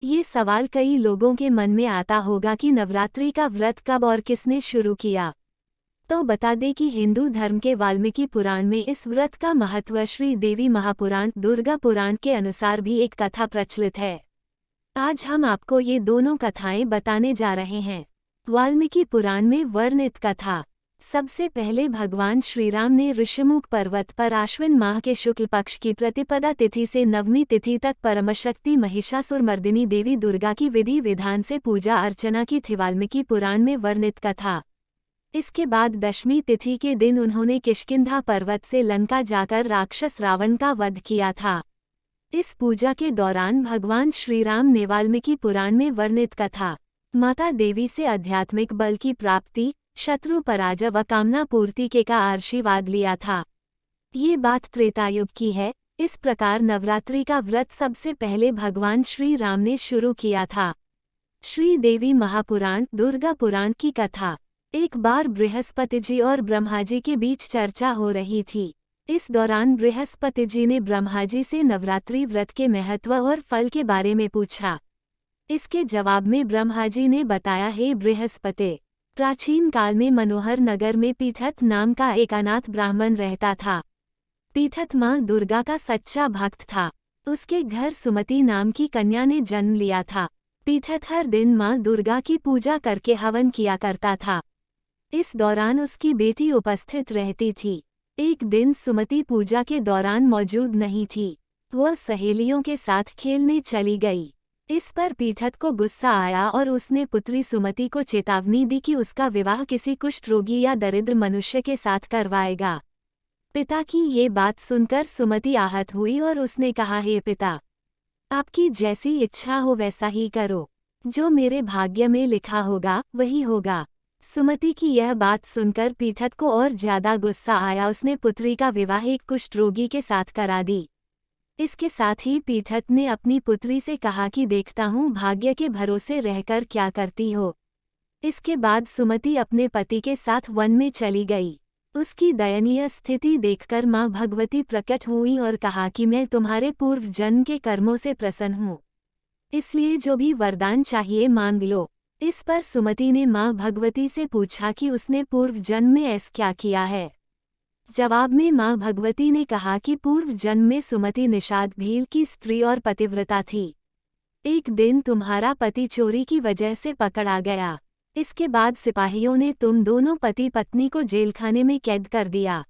ये सवाल कई लोगों के मन में आता होगा कि नवरात्रि का व्रत कब और किसने शुरू किया। तो बता दें कि हिंदू धर्म के वाल्मीकि पुराण में इस व्रत का महत्व श्री देवी महापुराण दुर्गा पुराण के अनुसार भी एक कथा प्रचलित है। आज हम आपको ये दोनों कथाएं बताने जा रहे हैं। वाल्मीकि पुराण में वर्णित कथा। सबसे पहले भगवान श्रीराम ने ऋषिमुख पर्वत पर आश्विन माह के शुक्ल पक्ष की प्रतिपदा तिथि से नवमी तिथि तक परमशक्ति महिषासुरमर्दिनी देवी दुर्गा की विधि विधान से पूजा अर्चना की थी। वाल्मीकि पुराण में वर्णित कथा। इसके बाद दशमी तिथि के दिन उन्होंने किष्किंधा पर्वत से लंका जाकर राक्षस रावण का वध किया था। इस पूजा के दौरान भगवान श्रीराम ने वाल्मीकि पुराण में वर्णित कथा माता देवी से आध्यात्मिक बल की प्राप्ति, शत्रु पराजय व कामना पूर्ति के का आशीर्वाद लिया था। ये बात त्रेतायुग की है। इस प्रकार नवरात्रि का व्रत सबसे पहले भगवान श्री राम ने शुरू किया था। श्री देवी महापुराण दुर्गा पुराण की कथा। एक बार बृहस्पति जी और ब्रह्मा जी के बीच चर्चा हो रही थी। इस दौरान बृहस्पति जी ने ब्रह्मा जी से नवरात्रि व्रत के महत्व और फल के बारे में पूछा। इसके जवाब में ब्रह्मा जी ने बताया, हे बृहस्पति, प्राचीन काल में मनोहर नगर में पीठत नाम का एक अनाथ ब्राह्मण रहता था। पीठत माँ दुर्गा का सच्चा भक्त था। उसके घर सुमति नाम की कन्या ने जन्म लिया था। पीठत हर दिन माँ दुर्गा की पूजा करके हवन किया करता था। इस दौरान उसकी बेटी उपस्थित रहती थी। एक दिन सुमति पूजा के दौरान मौजूद नहीं थी। वह सहेलियों के साथ खेलने चली गई। इस पर पीठत को गुस्सा आया और उसने पुत्री सुमति को चेतावनी दी कि उसका विवाह किसी कुष्ठ रोगी या दरिद्र मनुष्य के साथ करवाएगा। पिता की ये बात सुनकर सुमति आहत हुई और उसने कहा, हे पिता, आपकी जैसी इच्छा हो वैसा ही करो। जो मेरे भाग्य में लिखा होगा वही होगा। सुमति की यह बात सुनकर पीठत को और ज्यादा गुस्सा आया। उसने पुत्री का विवाह एक कुष्ठ रोगी के साथ करा दी। इसके साथ ही पीठत ने अपनी पुत्री से कहा कि देखता हूँ भाग्य के भरोसे रहकर क्या करती हो। इसके बाद सुमति अपने पति के साथ वन में चली गई। उसकी दयनीय स्थिति देखकर माँ भगवती प्रकट हुई और कहा कि मैं तुम्हारे पूर्व जन्म के कर्मों से प्रसन्न हूँ, इसलिए जो भी वरदान चाहिए मांग लो। इस पर सुमति ने माँ भगवती से पूछा कि उसने पूर्व जन्म में ऐसा क्या किया है। जवाब में माँ भगवती ने कहा कि पूर्व जन्म में सुमति निषाद भील की स्त्री और पतिव्रता थी। एक दिन तुम्हारा पति चोरी की वजह से पकड़ा गया। इसके बाद सिपाहियों ने तुम दोनों पति पत्नी को जेलखाने में कैद कर दिया।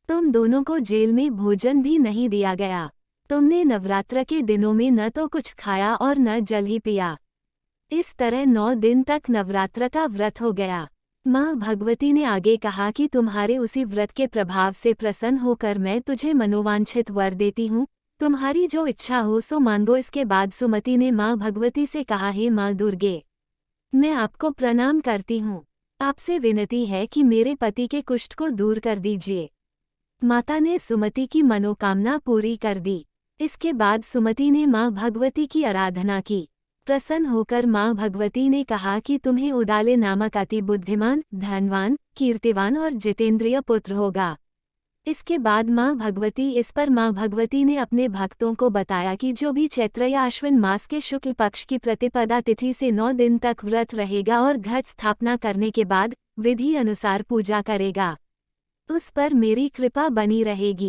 तुम दोनों को जेल में भोजन भी नहीं दिया गया। तुमने नवरात्र के दिनों में न तो कुछ खाया और न जल ही पिया। इस तरह 9 दिन तक नवरात्र का व्रत हो गया। माँ भगवती ने आगे कहा कि तुम्हारे उसी व्रत के प्रभाव से प्रसन्न होकर मैं तुझे मनोवांछित वर देती हूँ। तुम्हारी जो इच्छा हो सो मांगो। इसके बाद सुमति ने माँ भगवती से कहा, हे माँ दुर्गे, मैं आपको प्रणाम करती हूँ। आपसे विनती है कि मेरे पति के कुष्ठ को दूर कर दीजिए। माता ने सुमति की मनोकामना पूरी कर दी। इसके बाद सुमति ने माँ भगवती की आराधना की। प्रसन्न होकर माँ भगवती ने कहा कि तुम्हें उदाले नामक अति बुद्धिमान, धनवान, कीर्तिवान और जितेंद्रिय पुत्र होगा। इसके बाद माँ भगवती ने अपने भक्तों को बताया कि जो भी चैत्र या अश्विन मास के शुक्ल पक्ष की प्रतिपदा तिथि से 9 दिन तक व्रत रहेगा और घट स्थापना करने के बाद विधि अनुसार पूजा करेगा, उस पर मेरी कृपा बनी रहेगी।